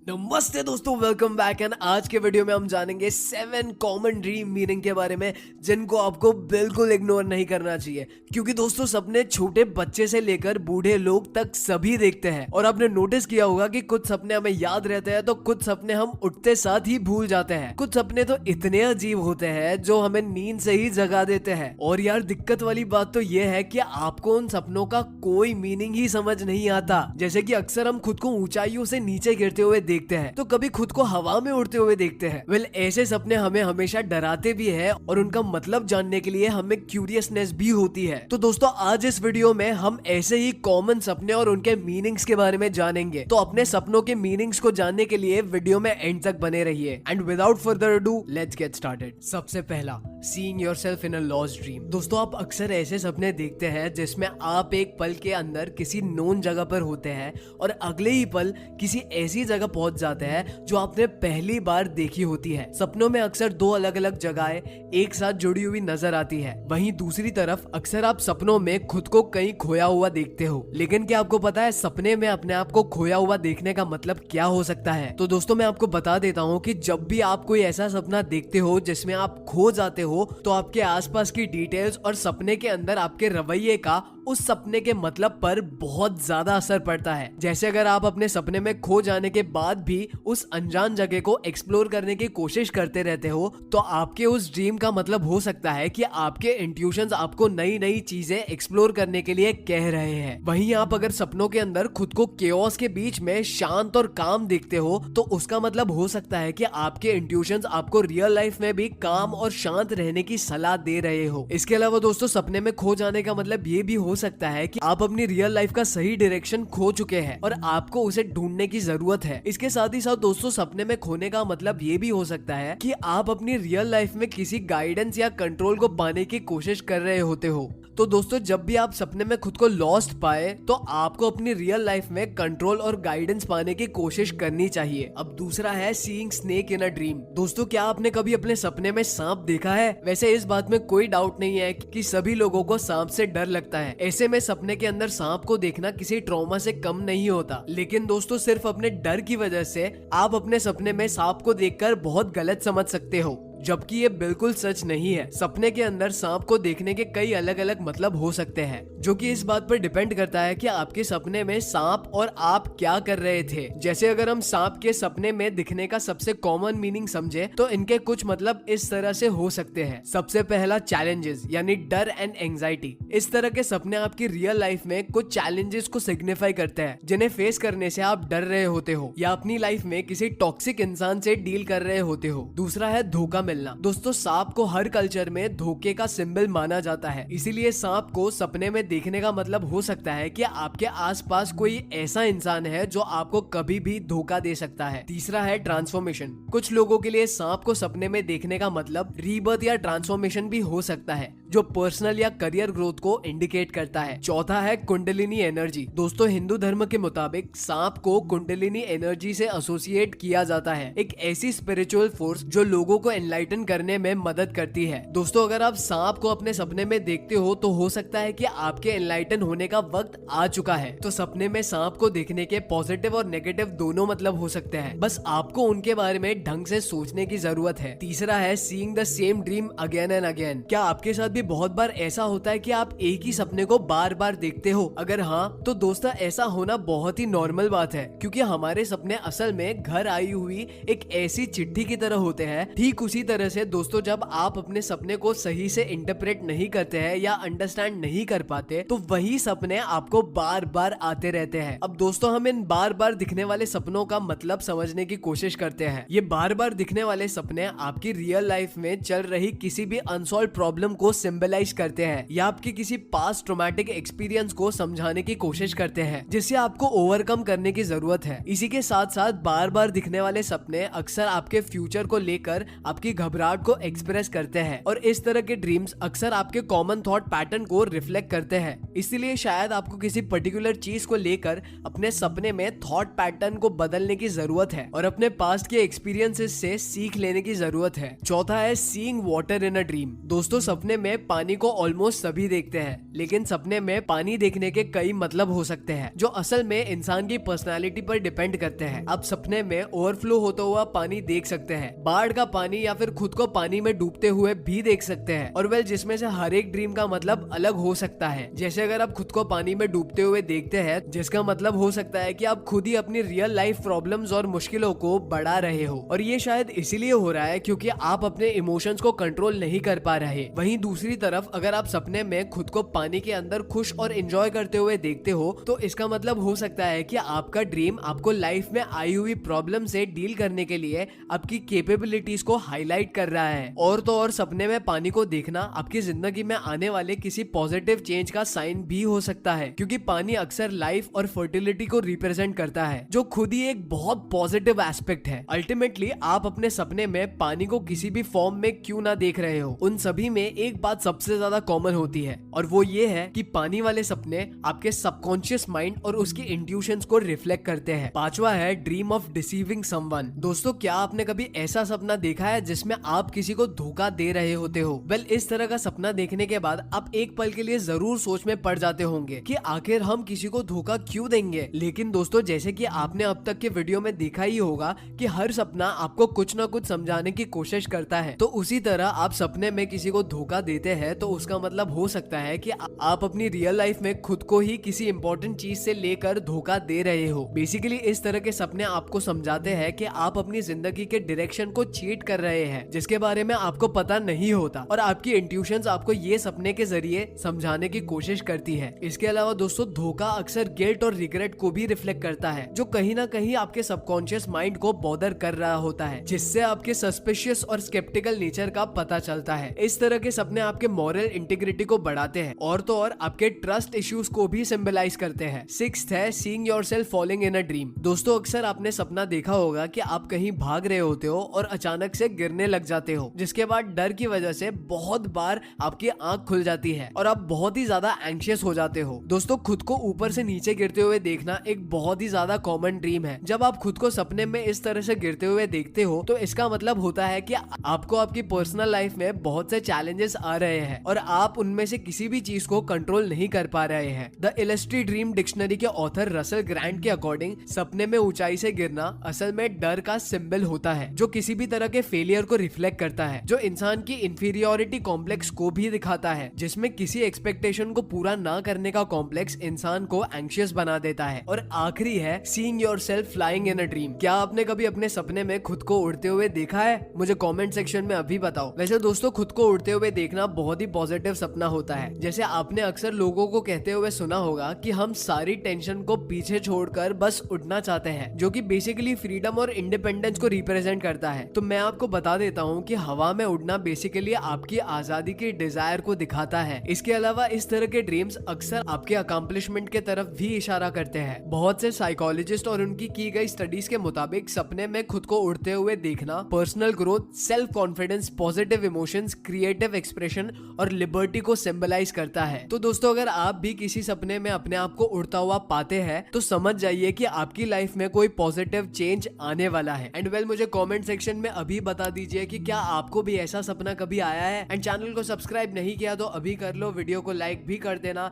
नमस्ते दोस्तों, welcome back. And आज के वीडियो में हम जानेंगे 7 कॉमन ड्रीम मीनिंग के बारे में जिनको आपको बिल्कुल इग्नोर नहीं करना चाहिए, क्योंकि दोस्तों सपने छोटे बच्चे से लेकर बूढ़े लोग तक सभी देखते हैं। और आपने नोटिस किया होगा कि कुछ सपने हमें याद रहते हैं तो कुछ सपने हम उठते साथ ही भूल जाते हैं। कुछ सपने तो इतने अजीब होते हैं जो हमें नींद से ही जगा देते हैं। और यार दिक्कत वाली बात तो ये है कि आपको उन सपनों का कोई मीनिंग ही समझ नहीं आता। जैसे कि अक्सर हम खुद को ऊंचाइयों से नीचे गिरते हुए देखते हैं तो कभी खुद को हवा में उड़ते हुए देखते हैं। वेल, ऐसे सपने हमें हमेशा डराते भी है और उनका मतलब जानने के लिए हमें क्यूरियसनेस भी होती है। तो दोस्तों आज इस वीडियो में हम ऐसे ही कॉमन सपने और उनके मीनिंग्स के बारे में जानेंगे। तो अपने सपनों के मीनिंग्स को जानने के लिए वीडियो में एंड तक बने रहिए। And without further ado let's get started. सबसे पहला, seeing yourself in a lost dream. दोस्तों आप अक्सर ऐसे सपने देखते हैं जिसमें आप एक पल के अंदर किसी नोन जगह पर होते हैं और अगले ही पल किसी ऐसी जगह पहुंच जाते हैं जो आपने पहली बार देखी होती है। सपनों में अक्सर दो अलग अलग जगहें एक साथ जुड़ी हुई नजर आती है। वहीं दूसरी तरफ अक्सर आप सपनों में खुद को कहीं खोया हुआ देखते हो। लेकिन क्या आपको पता है सपने में अपने आप को खोया हुआ देखने का मतलब क्या हो सकता है? तो दोस्तों मैं आपको बता देता हूँ कि जब भी आप कोई ऐसा सपना देखते हो जिसमें आप खो जाते हो तो आपके आसपास की डिटेल्स और सपने के अंदर आपके रवैये का उस सपने के मतलब पर बहुत ज्यादा असर पड़ता है। जैसे अगर आप अपने सपने में खो जाने के बाद भी उस अनजान जगह को एक्सप्लोर करने की कोशिश करते रहते हो तो आपके उस ड्रीम का मतलब हो सकता है कि आपके इंट्यूशंस आपको नई नई चीजें एक्सप्लोर करने के लिए कह रहे हैं। वहीं आप अगर सपनों के अंदर खुद को केओस के बीच में शांत और काम देखते हो तो उसका मतलब हो सकता है कि आपके इंट्यूशंस आपको रियल लाइफ में भी काम और शांत रहने की सलाह दे रहे हो। इसके अलावा दोस्तों सपने में खो जाने का मतलब ये भी हो सकता है कि आप अपनी रियल लाइफ का सही डायरेक्शन खो चुके हैं और आपको उसे ढूंढने की जरूरत है। इसके साथ ही साथ दोस्तों सपने में खोने का मतलब ये भी हो सकता है कि आप अपनी रियल लाइफ में किसी गाइडेंस या कंट्रोल को पाने की कोशिश कर रहे होते हो। तो दोस्तों जब भी आप सपने में खुद को लॉस्ट पाए तो आपको अपनी रियल लाइफ में कंट्रोल और गाइडेंस पाने की कोशिश करनी चाहिए। अब दूसरा है seeing snake in a dream. दोस्तों क्या आपने कभी अपने सपने में सांप देखा है? वैसे इस बात में कोई डाउट नहीं है कि सभी लोगों को सांप से डर लगता है। ऐसे में सपने के अंदर सांप को देखना किसी ट्रॉमा से कम नहीं होता। लेकिन दोस्तों सिर्फ अपने डर की वजह से आप अपने सपने में सांप को देखकर बहुत गलत समझ सकते हो, जबकि ये बिल्कुल सच नहीं है। सपने के अंदर सांप को देखने के कई अलग अलग मतलब हो सकते हैं, जो कि इस बात पर डिपेंड करता है कि आपके सपने में सांप और आप क्या कर रहे थे। जैसे अगर हम सांप के सपने में दिखने का सबसे कॉमन मीनिंग समझे तो इनके कुछ मतलब इस तरह से हो सकते हैं। सबसे पहला, चैलेंजेस यानी डर एंड एंजाइटी। इस तरह के सपने आपकी रियल लाइफ में कुछ चैलेंजेस को सिग्निफाई करते हैं जिन्हें फेस करने से आप डर रहे होते हो या अपनी लाइफ में किसी टॉक्सिक इंसान से डील कर रहे होते हो। दूसरा है धोखा मिलना। दोस्तों सांप को हर कल्चर में धोखे का सिंबल माना जाता है, इसीलिए सांप को सपने में देखने का मतलब हो सकता है कि आपके आसपास कोई ऐसा इंसान है जो आपको कभी भी धोखा दे सकता है। तीसरा है ट्रांसफॉर्मेशन। कुछ लोगों के लिए सांप को सपने में देखने का मतलब रीबर्थ या ट्रांसफॉर्मेशन भी हो सकता है, जो पर्सनल या करियर ग्रोथ को इंडिकेट करता है। चौथा है कुंडलिनी एनर्जी। दोस्तों हिंदू धर्म के मुताबिक सांप को कुंडलिनी एनर्जी से एसोसिएट किया जाता है, एक ऐसी स्पिरिचुअल फोर्स जो लोगों को एनलाइटन करने में मदद करती है। दोस्तों अगर आप सांप को अपने सपने में देखते हो तो हो सकता है कि आपके एनलाइटन होने का वक्त आ चुका है। तो सपने में सांप को देखने के पॉजिटिव और नेगेटिव दोनों मतलब हो सकते हैं, बस आपको उनके बारे में ढंग से सोचने की जरूरत है। तीसरा है seeing the same dream again and again. क्या आपके साथ भी बहुत बार ऐसा होता है कि आप एक ही सपने को बार बार देखते हो? अगर हाँ तो दोस्तों ऐसा होना बहुत ही नॉर्मल बात है, क्योंकि हमारे सपने असल में घर आई हुई एक ऐसी चिट्ठी की तरह होते हैं। ठीक उसी तरह से दोस्तों जब आप अपने सपने को सही से इंटरप्रेट नहीं करते हैं या अंडरस्टैंड नहीं कर पाते तो वही सपने आपको बार बार आते रहते हैं। अब दोस्तों हम इन बार बार दिखने वाले सपनों का मतलब समझने की कोशिश करते हैं। ये बार बार दिखने वाले सपने आपकी रियल लाइफ में चल रही किसी भी अनसॉल्व प्रॉब्लम को सिंबलाइज करते हैं या आपके किसी पास्ट ट्रॉमेटिक एक्सपीरियंस को समझाने की कोशिश करते हैं जिससे आपको ओवरकम करने की जरूरत है। इसी के साथ साथ बार बार दिखने वाले सपने अक्सर आपके फ्यूचर को लेकर आपकी घबराहट को एक्सप्रेस करते हैं और इस तरह के ड्रीम्स अक्सर आपके कॉमन थॉट पैटर्न को रिफ्लेक्ट करते हैं। इसीलिए शायद आपको किसी पर्टिकुलर चीज को लेकर अपने सपने में थॉट पैटर्न को बदलने की जरूरत है और अपने पास्ट के एक्सपीरियंसेस से सीख लेने की जरूरत है। चौथा है seeing water in a dream. दोस्तों सपने में में पानी को ऑलमोस्ट सभी देखते हैं, लेकिन सपने में पानी देखने के कई मतलब हो सकते हैं जो असल में इंसान की पर्सनालिटी पर डिपेंड करते हैं। आप सपने में ओवरफ्लो होता हुआ पानी देख सकते हैं, बाढ़ का पानी या फिर खुद को पानी में डूबते हुए भी देख सकते हैं। और जिसमें से हर एक ड्रीम का मतलब अलग हो सकता है। जैसे अगर आप खुद को पानी में डूबते हुए देखते हैं, जिसका मतलब हो सकता है कि आप खुद ही अपनी रियल लाइफ प्रॉब्लम्स और मुश्किलों को बढ़ा रहे हो, और ये शायद इसीलिए हो रहा है क्योंकि आप अपने इमोशंस को कंट्रोल नहीं कर पा रहे। वहीं दूसरी तरफ अगर आप सपने में खुद को पानी के अंदर खुश और एंजॉय करते हुए देखते हो, तो इसका मतलब हो सकता है कि आपका ड्रीम आपको लाइफ में आई हुई प्रॉब्लम से डील करने के लिए आपकी कैपेबिलिटीज को हाईलाइट कर रहा है। और तो और सपने में पानी को देखना आपकी जिंदगी में आने वाले किसी पॉजिटिव चेंज का साइन भी हो सकता है, क्योंकि पानी अक्सर लाइफ और फर्टिलिटी को रिप्रेजेंट करता है, जो खुद ही एक बहुत पॉजिटिव एस्पेक्ट है। अल्टीमेटली आप अपने सपने में पानी को किसी भी फॉर्म में क्यों ना देख रहे हो, उन सभी में एक बात सबसे ज्यादा कॉमन होती है, और वो ये है कि पानी वाले सपने आपके सबकॉन्शियस माइंड और उसकी इंट्यूशंस को रिफ्लेक्ट करते हैं। पांचवा है ड्रीम ऑफ डिसीविंग समवन। दोस्तों, क्या आपने कभी ऐसा सपना देखा है जिसमें आप किसी को धोखा दे रहे होते हो? इस तरह का सपना देखने के बाद आप एक पल के लिए जरूर सोच में पड़ जाते होंगे कि आखिर हम किसी को धोखा क्यों देंगे। लेकिन दोस्तों, जैसे कि आपने अब तक के वीडियो में देखा ही होगा कि हर सपना आपको कुछ ना कुछ समझाने की कोशिश करता है, तो उसी तरह आप सपने में किसी को धोखा देते हैं तो उसका मतलब हो सकता है कि आप अपनी रियल लाइफ में खुद को ही किसी इंपॉर्टेंट चीज से लेकर धोखा दे रहे हो। बेसिकली इस तरह के सपने आपको समझाते हैं कि आप अपनी जिंदगी के डायरेक्शन को चीट कर रहे हैं, जिसके बारे में आपको पता नहीं होता, और आपकी इंट्यूशंस आपको ये सपने के जरिए समझाने की कोशिश करती है। इसके अलावा दोस्तों, धोखा अक्सर गिल्ट और रिग्रेट को भी रिफ्लेक्ट करता है, जो कहीं ना कहीं आपके सबकॉन्शियस माइंड को बॉदर कर रहा होता है, जिससे आपके सस्पिशियस और स्केप्टिकल नेचर का पता चलता है। इस तरह के सपने आपके मॉरल इंटीग्रिटी को बढ़ाते हैं, और तो और आपके ट्रस्ट इश्यूज को भी सिंबलाइज करते हैं। सिक्स्थ है seeing yourself falling in a dream. दोस्तों, अक्सर आपने सपना देखा होगा कि आप कहीं भाग रहे होते हो और अचानक से गिरने लग जाते हो, जिसके बाद डर की वजह से बहुत बार आपकी आंख खुल जाती है और आप बहुत ही ज्यादा एंग्शियस हो जाते हो। दोस्तों, खुद को ऊपर से नीचे गिरते हुए देखना एक बहुत ही ज्यादा कॉमन ड्रीम है। जब आप खुद को सपने में इस तरह से गिरते हुए देखते हो, तो इसका मतलब होता है कि आपको आपकी पर्सनल लाइफ में बहुत से चैलेंजेस आ रहे हैं और आप उनमें से किसी भी चीज को कंट्रोल नहीं कर पा रहे हैं। द इलस्ट्री ड्रीम डिक्शनरी के ऑथर रसल ग्रांट के अकॉर्डिंग सपने में ऊंचाई से गिरना असल में डर का सिंबल होता है, जो किसी भी तरह के फेलियर को रिफ्लेक्ट करता है, जो इंसान की इंफीरियोरिटी कॉम्प्लेक्स को भी दिखाता है, जिसमें किसी एक्सपेक्टेशन को पूरा ना करने का कॉम्प्लेक्स इंसान को एंग्शियस बना देता है। और आखिरी है seeing yourself flying in a dream. क्या आपने कभी अपने सपने में खुद को उड़ते हुए देखा है? मुझे कमेंट सेक्शन में अभी बताओ। वैसे दोस्तों, खुद को उड़ते हुए देखना बहुत ही पॉजिटिव सपना होता है। जैसे आपने अक्सर लोगों को कहते हुए सुना होगा कि हम सारी टेंशन को पीछे छोड़कर बस उड़ना चाहते हैं, जो कि बेसिकली फ्रीडम और इंडिपेंडेंस को रिप्रेजेंट करता है। तो मैं आपको बता देता हूँ कि हवा में उड़ना बेसिकली आपकी आजादी की डिजायर को दिखाता है। इसके अलावा इस तरह के ड्रीम्स अक्सर आपके अकम्पलिशमेंट के तरफ भी इशारा करते हैं। बहुत से साइकोलॉजिस्ट और उनकी की गई स्टडीज के मुताबिक सपने में खुद को उड़ते हुए देखना personal growth, self confidence, positive emotions, creative expression और लिबर्टी को सिंबलाइज करता है। तो दोस्तों, अगर आप भी किसी सपने में अपने आप को उड़ता हुआ पाते हैं, तो समझ जाइए कि आपकी लाइफ में कोई पॉजिटिव चेंज आने वाला है। एंड मुझे कमेंट सेक्शन में अभी बता दीजिए कि क्या आपको भी ऐसा सपना कभी आया है। एंड चैनल को सब्सक्राइब नहीं किया तो अभी कर लो, वीडियो को लाइक भी कर देना।